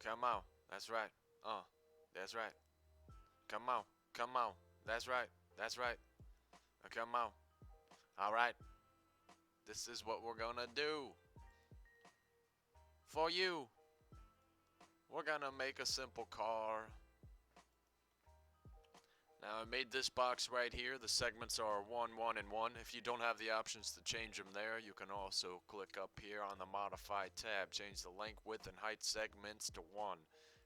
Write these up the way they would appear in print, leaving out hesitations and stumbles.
Come on. That's right. That's right. Come on. Come on. That's right. That's right. Come on. All right. This is what we're gonna do for you. We're gonna make a simple car. Now I made this box right here. The segments are 1, 1, and 1. If you don't have the options to change them there, you can also click up here on the Modify tab. Change the length, width, and height segments to 1.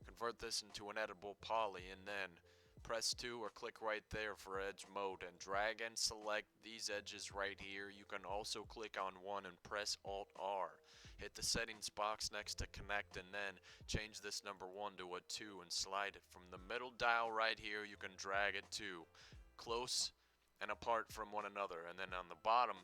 Convert this into an editable poly, and then press 2 or click right there for edge mode and drag and select these edges right here. You can also click on 1 and press Alt R. Hit the settings box next to connect and then change this number 1 to a 2 and slide it from the middle dial right here. You can drag it to close and apart from one another, and then on the bottom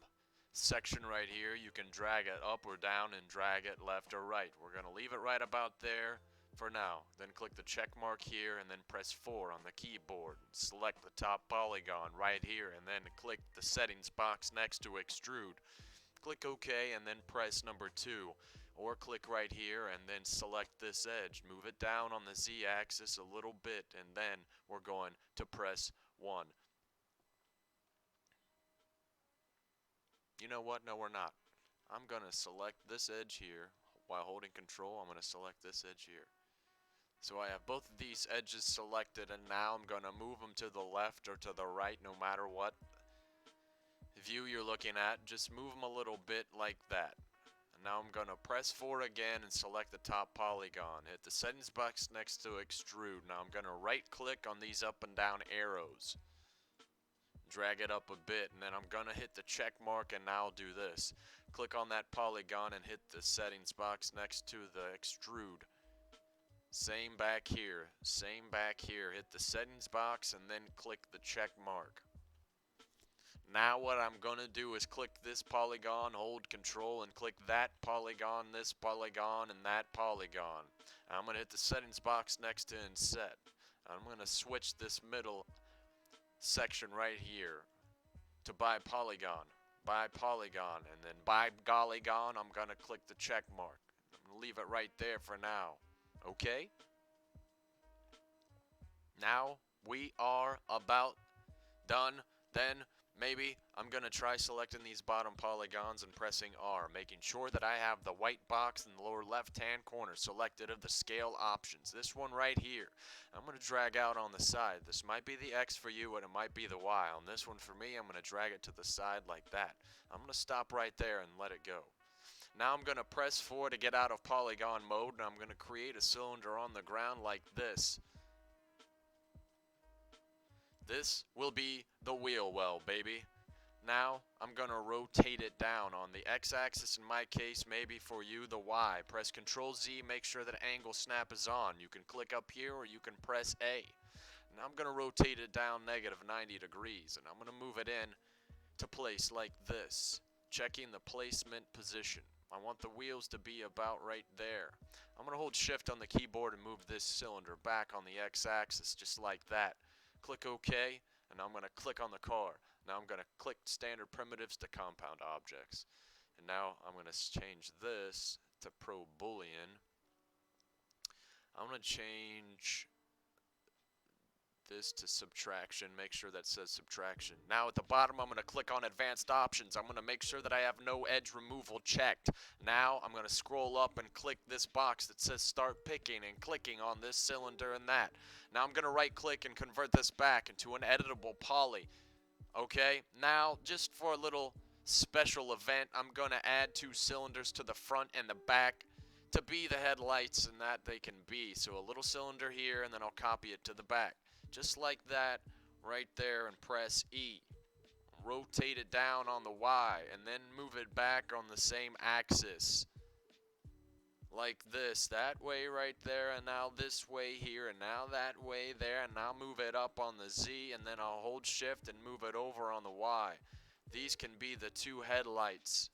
section right here you can drag it up or down and drag it left or right. We're going to leave it right about there for now. Then click the check mark here and then press 4 on the keyboard. Select the top polygon right here and then click the settings box next to extrude. Click OK and then press number 2, or click right here and then select this edge. Move it down on the Z axis a little bit and then we're going to press 1. You know what? No, we're not. I'm going to select this edge here while holding control. I'm going to select this edge here. So I have both of these edges selected, and now I'm going to move them to the left or to the right no matter what view you're looking at. Just move them a little bit like that. And now I'm going to press 4 again and select the top polygon. Hit the settings box next to extrude. Now I'm going to right click on these up and down arrows. Drag it up a bit, and then I'm going to hit the check mark and now do this. Click on that polygon and hit the settings box next to the extrude. Same back here. Same back here. Hit the settings box and then click the check mark. Now what I'm going to do is click this polygon, hold control, and click that polygon, this polygon, and that polygon. And I'm going to hit the settings box next to inset. I'm going to switch this middle section right here to by polygon, and then by gollygon, I'm going to click the check mark. I'm going to leave it right there for now. Okay? Now we are about done. Then maybe I'm going to try selecting these bottom polygons and pressing R, making sure that I have the white box in the lower left hand corner selected of the scale options. This one right here. I'm going to drag out on the side. This might be the X for you and it might be the Y. On this one for me, I'm going to drag it to the side like that. I'm going to stop right there and let it go. Now I'm going to press 4 to get out of polygon mode, and I'm going to create a cylinder on the ground like this. This will be the wheel well, baby. Now I'm going to rotate it down on the X-axis in my case, maybe for you the Y. Press Ctrl Z, make sure that angle snap is on. You can click up here or you can press A. Now I'm going to rotate it down negative 90 degrees, and I'm going to move it in to place like this, checking the placement position. I want the wheels to be about right there. I'm going to hold shift on the keyboard and move this cylinder back on the X-axis just like that. Click OK, and I'm going to click on the car. Now I'm going to click standard primitives to compound objects. And now I'm going to change this to Pro Boolean. I'm going to change this to subtraction, make sure that says subtraction. Now at the bottom I'm going to click on advanced options. I'm going to make sure that I have no edge removal checked. Now I'm going to scroll up and click this box that says start picking and clicking on this cylinder and that. Now I'm going to right click and convert this back into an editable poly. Okay, now just for a little special event, I'm going to add 2 cylinders to the front and the back to be the headlights and that they can be. So a little cylinder here and then I'll copy it to the back. Just like that, right there, and press E. Rotate it down on the Y, and then move it back on the same axis. Like this, that way right there, and now this way here, and now that way there, and now move it up on the Z, and then I'll hold shift and move it over on the Y. These can be the 2 headlights.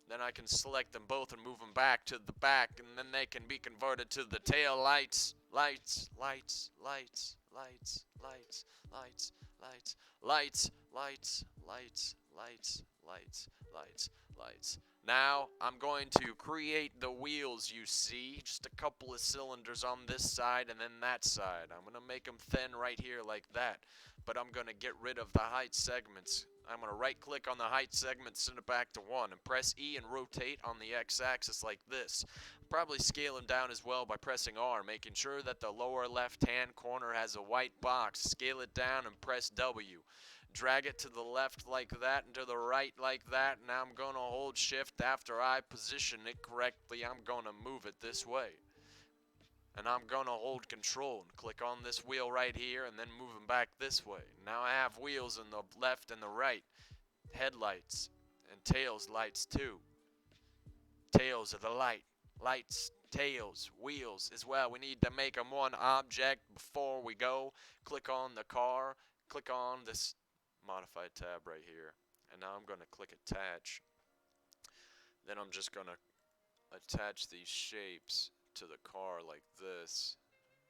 Then I can select them both and move them back to the back, and then they can be converted to the tail lights. Lights, lights, lights, lights, lights, lights, lights, lights, lights, lights, lights, lights, lights, lights, Now, I'm going to create the wheels you see, just a couple of cylinders on this side and then that side. I'm going to make them thin right here like that, but I'm going to get rid of the height segments. I'm going to right click on the height segment, send it back to 1, and press E and rotate on the X-axis like this. Probably scale them down as well by pressing R, making sure that the lower left-hand corner has a white box. Scale it down and press W. Drag it to the left like that and to the right like that. Now I'm going to hold shift after I position it correctly. I'm going to move it this way. And I'm going to hold control and click on this wheel right here and then move them back this way. Now I have wheels in the left and the right. Headlights and tails lights too. Tails of the light. Lights, tails, wheels as well. We need to make them one object before we go. Click on the car. Click on this modified tab right here, and now I'm going to click attach. Then I'm just going to attach these shapes to the car like this,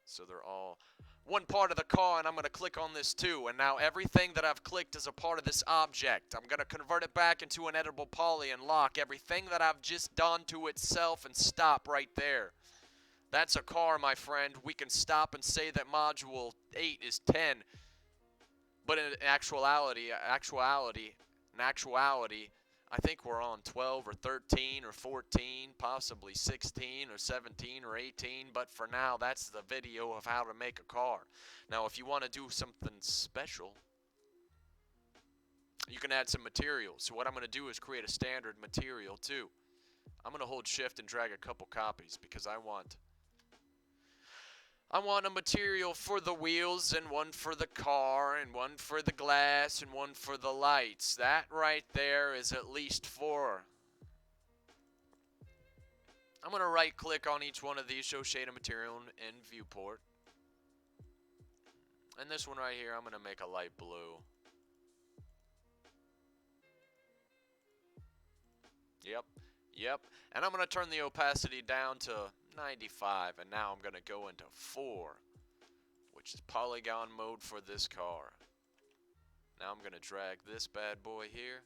so they're all one part of the car, and I'm going to click on this too, and now everything that I've clicked is a part of this object. I'm going to convert it back into an editable poly and lock everything that I've just done to itself and stop right there. That's a car, my friend. We can stop and say that module 8 is 10. But in actuality, I think we're on 12 or 13 or 14, possibly 16 or 17 or 18. But for now, that's the video of how to make a car. Now, if you want to do something special, you can add some material. So what I'm going to do is create a standard material too. I'm going to hold shift and drag a couple copies because I want a material for the wheels and one for the car and one for the glass and one for the lights. That right there is at least 4. I'm going to right click on each one of these, show shaded material in viewport. And this one right here, I'm going to make a light blue. Yep. And I'm going to turn the opacity down to 95, and now I'm going to go into 4, which is polygon mode for this car. Now I'm going to drag this bad boy here.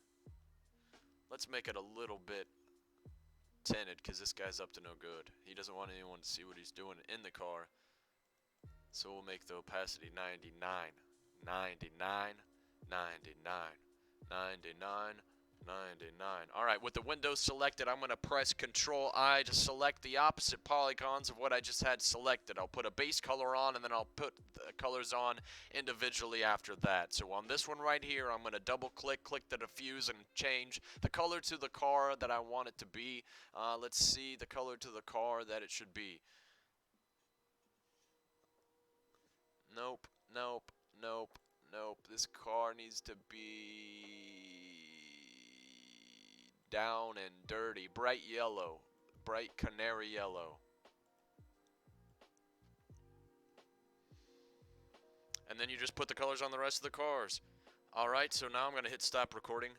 Let's make it a little bit tinted because this guy's up to no good. He doesn't want anyone to see what he's doing in the car. So we'll make the opacity 99, 99, 99, 99, 99. Alright, with the window selected, I'm going to press Control I to select the opposite polygons of what I just had selected. I'll put a base color on, and then I'll put the colors on individually after that. So on this one right here, I'm going to double click the diffuse, and change the color to the car that I want it to be. Let's see the color to the car that it should be. Nope. This car needs to be down and dirty. Bright yellow. Bright canary yellow. And then you just put the colors on the rest of the cars. Alright, so now I'm going to hit stop recording.